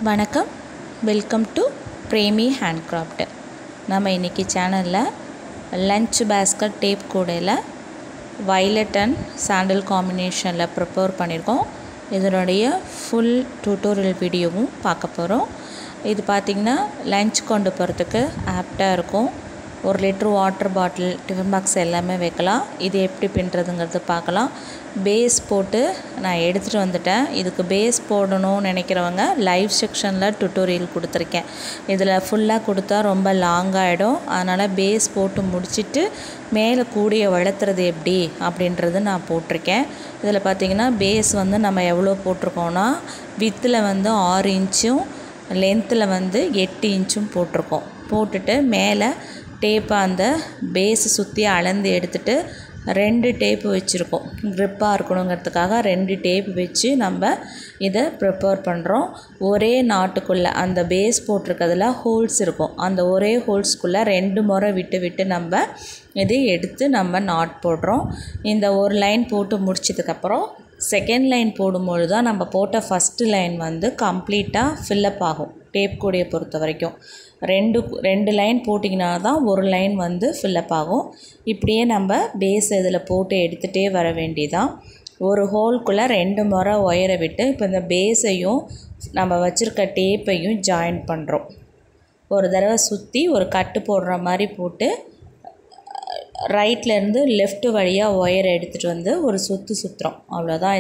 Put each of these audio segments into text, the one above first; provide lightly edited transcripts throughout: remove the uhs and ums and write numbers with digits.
வணக்கம், welcome to Premi handcraft. நம்ம இன்றைக்கி சேனலில் லஞ்ச் பேஸ்கட் டேப் கூடையில் வயலட் அண்ட் சாண்டல் காம்பினேஷனில் ப்ரிப்பேர் பண்ணியிருக்கோம். இதனுடைய ஃபுல் டியூட்டோரியல் வீடியோவும் பார்க்க போகிறோம். இது பார்த்திங்கன்னா லஞ்ச் கொண்டு போகிறதுக்கு ஆப்டாக இருக்கும். 1 litre water bottle, tiffin box எல்லாமே வைக்கலாம். இது எப்படி பின்னுறதுங்கிறது பார்க்கலாம். பேஸ் போட்டு நான் எடுத்துகிட்டு வந்துட்டேன். இதுக்கு பேஸ் போடணும்னு நினைக்கிறவங்க லைவ் செக்ஷனில் டியூட்டோரியல் கொடுத்துருக்கேன். இதில் ஃபுல்லாக கொடுத்தா ரொம்ப லாங் ஆகிடும். அதனால் பேஸ் போட்டு முடிச்சுட்டு மேலே கூடிய வளர்த்துறது எப்படி அப்படின்றது நான் போட்டிருக்கேன். இதில் பார்த்திங்கன்னா பேஸ் வந்து நம்ம எவ்வளோ போட்டிருக்கோன்னா, வித்தில் வந்து 6 இன்ச்சும் லென்த்தில் வந்து 8 இன்ச்சும் போட்டிருக்கோம். போட்டுட்டு மேலே டேப்பை அந்த பேஸை சுற்றி அளந்து எடுத்துகிட்டு 2 டேப்பு வச்சுருக்கோம். க்ரிப்பாக இருக்கணுங்கிறதுக்காக 2 டேப் வச்சு நம்ம இதை ப்ரிப்பேர் பண்ணுறோம். ஒரே நாட்டுக்குள்ளே அந்த பேஸ் போட்டிருக்கிறதுல ஹோல்ஸ் இருக்கும். அந்த ஒரே ஹோல்ஸ்குள்ளே 2 முறை விட்டு விட்டு நம்ம இதை எடுத்து நம்ம நாட் போடுறோம். இந்த ஒரு லைன் போட்டு முடிச்சதுக்கப்புறம் செகண்ட் லைன் போடும்பொழுது தான் நம்ம போட்ட ஃபஸ்ட்டு லைன் வந்து கம்ப்ளீட்டாக ஃபில்லப் ஆகும். டேப் கூடையை பொறுத்த வரைக்கும் 2 லைன் போட்டிங்கன்னா தான் ஒரு லைன் வந்து ஃபில்லப் ஆகும். இப்படியே நம்ம பேஸ் இதில் போட்டு எடுத்துகிட்டே வர வேண்டியதான். ஒரு ஹோல்குள்ளே 2 முறை ஒயரை விட்டு இப்போ இந்த பேஸையும் நம்ம வச்சுருக்க டேப்பையும் ஜாயின் பண்ணுறோம். ஒரு தடவை சுற்றி ஒரு கட்டு போடுற மாதிரி போட்டு ரைட்லேருந்து லெஃப்ட் வழியாக ஒயரை எடுத்துகிட்டு வந்து ஒரு சுற்றுறோம். அவ்வளோதான்.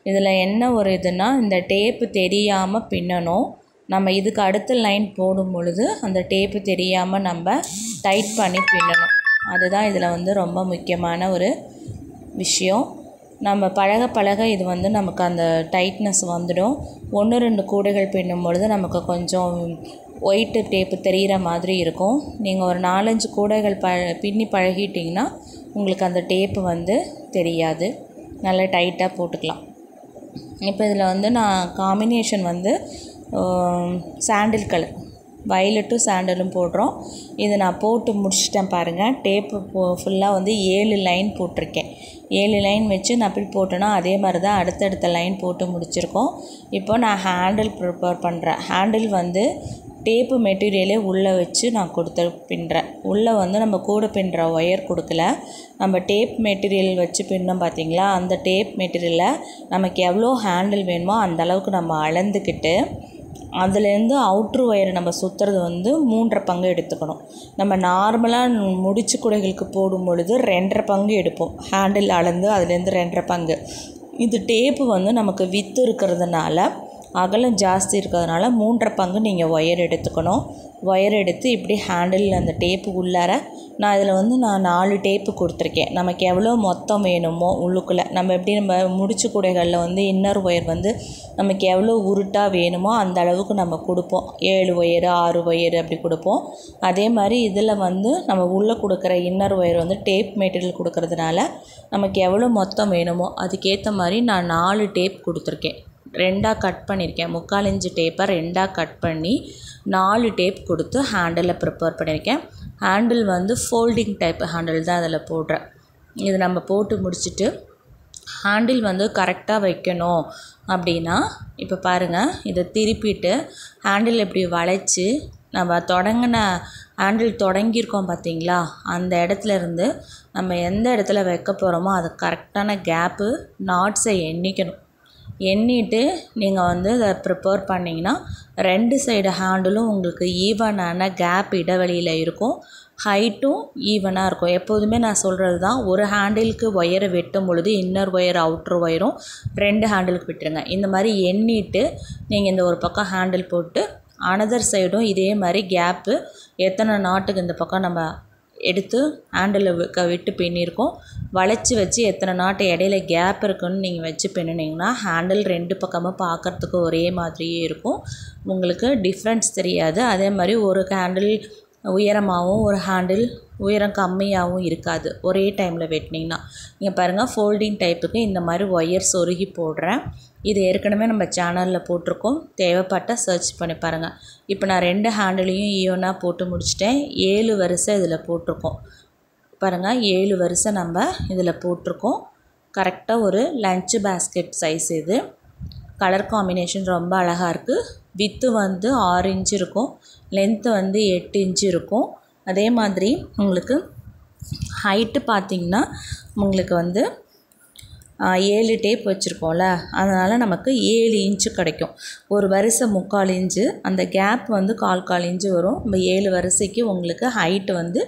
இதில் என்ன ஒரு இதுனா, இந்த டேப்பு தெரியாமல் பின்னணும். நம்ம இதுக்கு அடுத்த லைன் போடும் பொழுது அந்த டேப்பு தெரியாமல் நம்ம டைட் பண்ணி பின்னணும். அதுதான் இதில் வந்து ரொம்ப முக்கியமான ஒரு விஷயம். நம்ம பழக இது வந்து நமக்கு அந்த டைட்னஸ் வந்துடும். 1-2 கூடைகள் பின்னும் பொழுது நமக்கு கொஞ்சம் ஒயிட்டு டேப்பு தெரிகிற மாதிரி இருக்கும். நீங்கள் ஒரு 4-5 கூடைகள் பின்னி பழகிட்டிங்கன்னா உங்களுக்கு அந்த டேப்பு வந்து தெரியாது. நல்லா டைட்டாக போட்டுக்கலாம். இப்போ இதில் வந்து நான் காம்பினேஷன் வந்து சாண்டில் கலர், வயலட்டும் சாண்டலும் போடுறோம். இதை நான் போட்டு முடிச்சிட்டேன் பாருங்கள். டேப்பு ஃபுல்லாக வந்து 7 லைன் போட்டிருக்கேன். 7 லைன் வச்சு நான் அப்படி போட்டேன்னா அதே மாதிரி தான் அடுத்தடுத்த லைன் போட்டு முடிச்சிருக்கோம். இப்போ நான் ஹேண்டில் ப்ரிப்பேர் பண்ணுறேன். ஹேண்டில் வந்து டேப்பு மெட்டீரியலே உள்ளே வச்சு நான் பின்னுறேன். உள்ளே வந்து நம்ம கூட பின்னுற ஒயர் கொடுக்கல. நம்ம டேப் மெட்டீரியல் வச்சு பின்னோம் பார்த்திங்களா, அந்த டேப் மெட்டீரியலில் நமக்கு எவ்வளோ ஹேண்டில் வேணுமோ அந்த அளவுக்கு நம்ம அளந்துக்கிட்டு அதுலேருந்து அவுட்ரு ஒயரை நம்ம சுற்றுறது வந்து 3.5 பங்கு எடுத்துக்கணும். நம்ம நார்மலாக முடிச்சு கூடைகளுக்கு போடும் பொழுது 2.5 பங்கு எடுப்போம். ஹேண்டில் அளந்து அதுலேருந்து 2.5 பங்கு. இது டேப்பு வந்து நமக்கு வித்து இருக்கிறதுனால, அகலம் ஜாஸ்தி இருக்கிறதுனால 3.5 பங்கு நீங்கள் ஒயர் எடுத்துக்கணும். ஒயர் எடுத்து இப்படி ஹேண்டில் அந்த டேப்பு உள்ளார நான் இதில் வந்து 4 டேப்பு கொடுத்துருக்கேன். நமக்கு எவ்வளோ மொத்தம் வேணுமோ உள்ளுக்குள்ளே நம்ம முடிச்சு கூடைகளில் வந்து இன்னர் ஒயர் வந்து நமக்கு எவ்வளோ உருட்டாக வேணுமோ அந்த அளவுக்கு நம்ம கொடுப்போம். 7 ஒயரு 6 ஒயரு அப்படி கொடுப்போம். அதே மாதிரி இதில் வந்து நம்ம உள்ளே கொடுக்குற இன்னர் ஒயர் வந்து டேப் மெட்டீரியல் கொடுக்கறதுனால நமக்கு எவ்வளோ மொத்தம் வேணுமோ அதுக்கேற்ற மாதிரி நான் 4 டேப் கொடுத்துருக்கேன். 2ஆக கட் பண்ணியிருக்கேன். 3/4 இன்ச்சு டேப்பை 2ஆக கட் பண்ணி 4 டேப் கொடுத்து ஹேண்டிலை ப்ரிப்பேர் பண்ணியிருக்கேன். ஹேண்டில் வந்து ஃபோல்டிங் டைப் ஹேண்டில் தான் அதில் போடுறேன். இது நம்ம போட்டு முடிச்சுட்டு ஹேண்டில் வந்து கரெக்டாக வைக்கணும் அப்படின்னா, இப்போ பாருங்கள், இதை திருப்பிட்டு ஹேண்டில் இப்படி வளைச்சி நம்ம தொடங்கின ஹேண்டில் தொடங்கியிருக்கோம் பார்த்திங்களா, அந்த இடத்துலேருந்து நம்ம எந்த இடத்துல வைக்க போகிறோமோ அது கரெக்டான கேப்பு நாட்ஸை எண்ணிட்டு நீங்கள் வந்து அதை ப்ரிப்பேர் பண்ணிங்கன்னா 2 சைடு ஹேண்டிலும் உங்களுக்கு ஈவனான கேப் இடைவெளியில் இருக்கும். ஹைட்டும் ஈவனாக இருக்கும். எப்போதுமே நான் சொல்கிறது தான், ஒரு ஹேண்டிலுக்கு ஒயரை வெட்டும் பொழுது இன்னர் ஒயர் அவுட்ரு ஒயரும் 2 ஹேண்டிலுக்கு விட்டுருங்க. இந்த மாதிரி எண்ணிட்டு நீங்கள் இந்த ஒரு பக்கம் ஹேண்டில் போட்டு அனதர் சைடும் இதே மாதிரி கேப்பு எத்தனை நாட்டுக்கு இந்த பக்கம் நம்ம எடுத்து ஹேண்டில் விட்டு பின்னியிருக்கோம், வளைச்சி வச்சு எத்தனை நாட்டு இடையில கேப் இருக்குன்னு நீங்கள் வச்சு பின்னினீங்கன்னா ஹேண்டில் 2 பக்கமும் பார்க்குறதுக்கு ஒரே மாதிரியே இருக்கும். உங்களுக்கு டிஃப்ரென்ஸ் தெரியாது. அதே மாதிரி ஒரு ஹேண்டில் உயரமாகவும் ஒரு ஹேண்டில் உயரம் கம்மியாகவும் இருக்காது ஒரே டைமில் வெட்டினீங்கன்னா. நீங்கள் பாருங்கள், ஃபோல்டிங் டைப்புக்கு இந்த மாதிரி ஒயர் சொருகி போடுறேன். இது ஏற்கனவே நம்ம சேனலில் போட்டிருக்கோம். தேவைப்பட்ட சர்ச் பண்ணி பாருங்கள். இப்போ நான் 2 ஹேண்டிலையும் ஈவனாக போட்டு முடிச்சிட்டேன். 7 வரிசை இதில் போட்டிருக்கோம் பாருங்கள். 7 வரிசை நம்ம இதில் போட்டிருக்கோம். கரெக்டாக ஒரு லஞ்ச் பேஸ்கெட் சைஸ் இது. கலர் காம்பினேஷன் ரொம்ப அழகாக இருக்குது. வித்து வந்து 6 இன்ச் இருக்கும், லென்த்து வந்து 8 இன்ச் இருக்கும். அதே மாதிரி உங்களுக்கு ஹைட்டு பார்த்திங்கன்னா உங்களுக்கு வந்து 7 டேப் வச்சுருக்கோம்ல, அதனால் நமக்கு 7 இன்ச்சு கிடைக்கும். ஒரு வரிசை 3/4 இன்ச்சு, அந்த கேப் வந்து 1/4 இன்ச்சு வரும். நம்ம 7 வரிசைக்கு உங்களுக்கு ஹைட்டு வந்து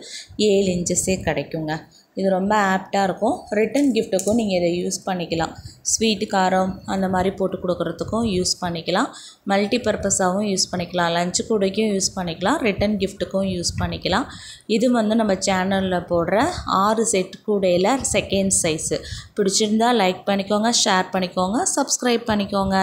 7 இன்ச்சஸே கிடைக்குங்க. இது ரொம்ப ஆப்டாக இருக்கும். ரிட்டன் கிஃப்ட்டுக்கும் நீங்கள் இதை யூஸ் பண்ணிக்கலாம். ஸ்வீட்டு, காரம் அந்த மாதிரி போட்டு கொடுக்குறதுக்கும் யூஸ் பண்ணிக்கலாம். மல்டி பர்பஸாகவும் யூஸ் பண்ணிக்கலாம். லஞ்சு கூடைக்கும் யூஸ் பண்ணிக்கலாம். ரிட்டன் கிஃப்ட்டுக்கும் யூஸ் பண்ணிக்கலாம். இது வந்து நம்ம சேனலில் போடுற 6 செட் கூடையில் செகண்ட் சைஸு. பிடிச்சிருந்தா லைக் பண்ணிக்கோங்க, ஷேர் பண்ணிக்கோங்க, சப்ஸ்கிரைப் பண்ணிக்கோங்க.